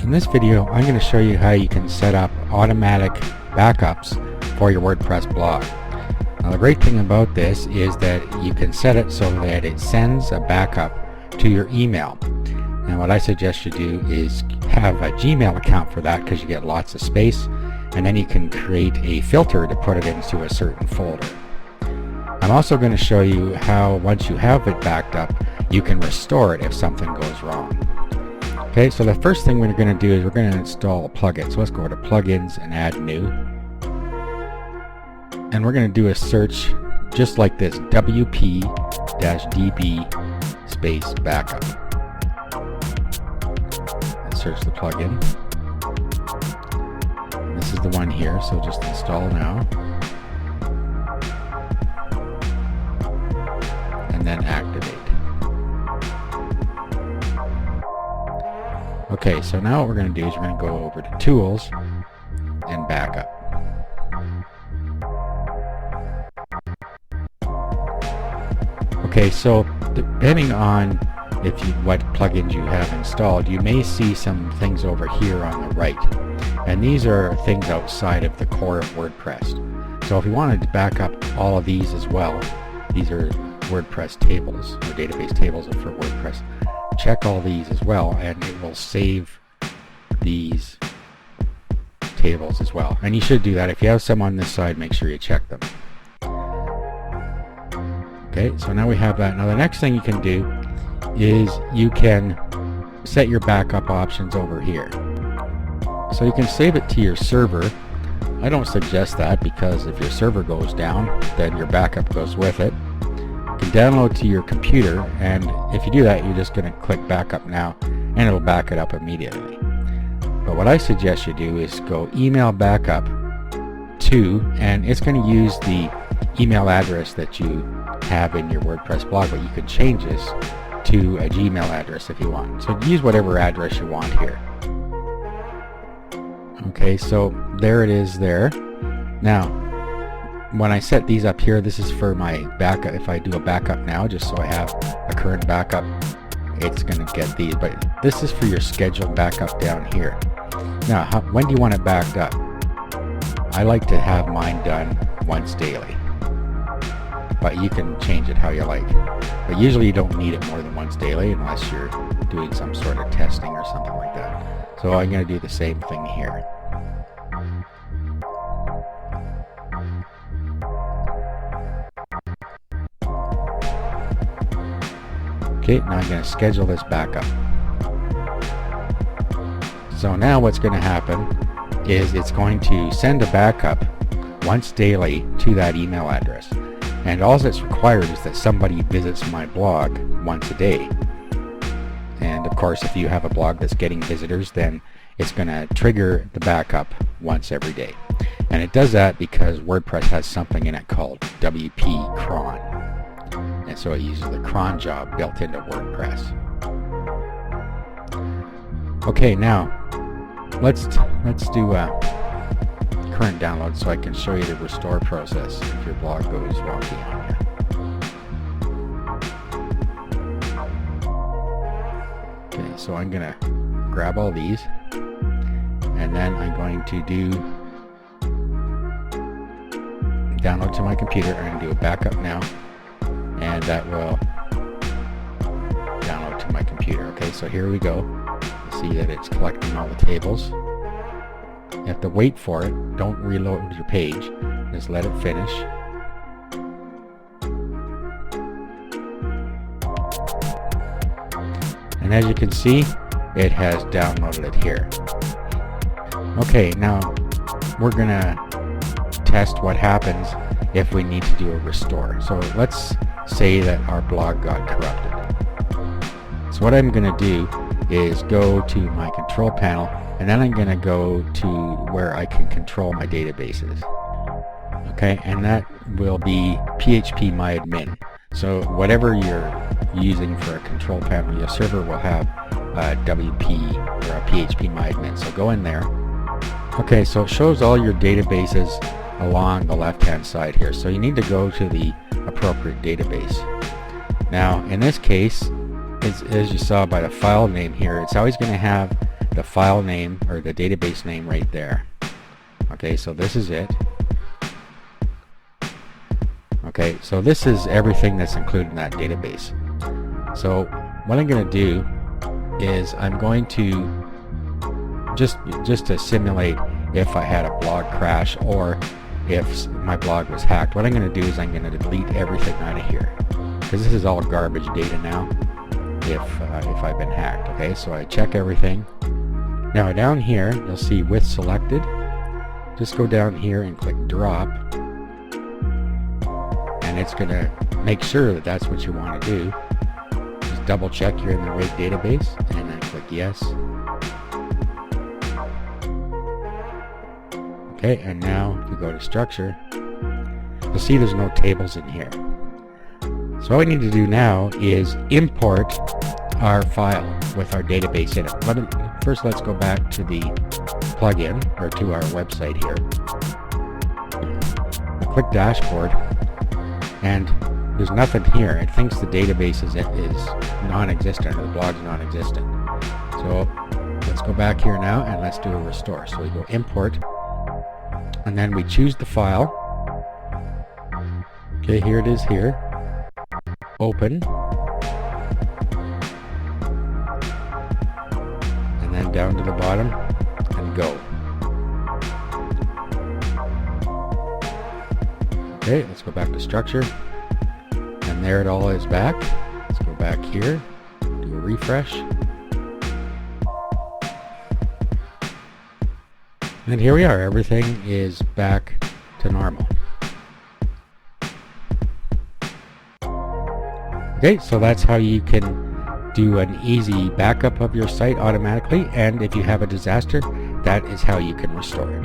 In this video, I'm going to show you how you can set up automatic backups for your WordPress blog. Now the great thing about this is that you can set it so that it sends a backup to your email. And what I suggest you do is have a Gmail account for that because you get lots of space, and then you can create a filter to put it into a certain folder. I'm also going to show you how once you have it backed up, you can restore it if something goes wrong. Okay, so the first thing we're going to do is we're going to install a plugin. So let's go to plugins and add new. And we're going to do a search just like this, wp-db space backup. And search the plugin. And this is the one here, so just install now. And then activate. Okay, so now what we're going to do is we're going to go over to Tools and Backup. Okay, so depending on what plugins you have installed, you may see some things over here on the right. And these are things outside of the core of WordPress. So if you wanted to back up all of these as well, these are WordPress tables, or database tables for WordPress. Check all these as well, and it will save these tables as well. And you should do that. If you have some on this side, make sure you check them. Okay, so now we have that. Now the next thing you can do is you can set your backup options over here. So you can save it to your server. I don't suggest that because if your server goes down, then your backup goes with it. You can download to your computer, and if you do that, you're just going to click backup now and it'll back it up immediately. But what I suggest you do is go email backup to, and it's going to use the email address that you have in your WordPress blog, but you can change this to a Gmail address if you want. So use whatever address you want here. Okay, so there it is there. Now when I set these up here, this is for my backup. If I do a backup now, just so I have a current backup, it's going to get these. But this is for your scheduled backup down here. Now, when do you want it backed up? I like to have mine done once daily. But you can change it how you like. But usually you don't need it more than once daily unless you're doing some sort of testing or something like that. So I'm going to do the same thing here. Okay, now I'm going to schedule this backup. So now what's going to happen is it's going to send a backup once daily to that email address. And all that's required is that somebody visits my blog once a day. And of course, if you have a blog that's getting visitors, then it's going to trigger the backup once every day. And it does that because WordPress has something in it called WP cron. And so it uses the cron job built into WordPress. Okay, now let's do a current download so I can show you the restore process if your blog goes wonky on you. Okay, so I'm gonna grab all these, and then I'm going to do download to my computer. I'm going to do a backup now, and that will download to my computer. Okay, so here we go. See that it's collecting all the tables. You have to wait for it. Don't reload your page. Just let it finish. And as you can see, it has downloaded it here. Okay, now we're gonna test what happens if we need to do a restore. So let's say that our blog got corrupted. So what I'm gonna do is go to my control panel, and then I'm going to go to where I can control my databases. Okay, and that will be PHP myadmin. So whatever you're using for a control panel, your server will have a WP or a PHP myadmin. So go in there. Okay, so it shows all your databases along the left-hand side here. So you need to go to the appropriate database. Now, in this case, as you saw by the file name here, it's always going to have the file name or the database name right there. Okay, so this is it. Okay, so this is everything that's included in that database. So what I'm going to do is I'm going to just to simulate if I had a blog crash or if my blog was hacked, what I'm going to do is I'm going to delete everything out of here, because this is all garbage data now if I've been hacked. Okay, so I check everything. Now down here you'll see with selected, just go down here and click drop, and it's going to make sure that that's what you want to do. Just double check you're in the right database and then click yes. Okay, and now if we go to structure, you'll see there's no tables in here. So all we need to do now is import our file with our database in it. But first let's go back to the plugin, or to our website here. I'll click dashboard, and there's nothing here. It thinks the database is non-existent, or the blog's non-existent. So let's go back here now and let's do a restore. So we go import, and then we choose the file. Okay, here it is here. Open. And then down to the bottom and go. Okay, let's go back to structure. And there it all is back. Let's go back here, do a refresh. And here we are, everything is back to normal. Okay, so that's how you can do an easy backup of your site automatically, and if you have a disaster, that is how you can restore it.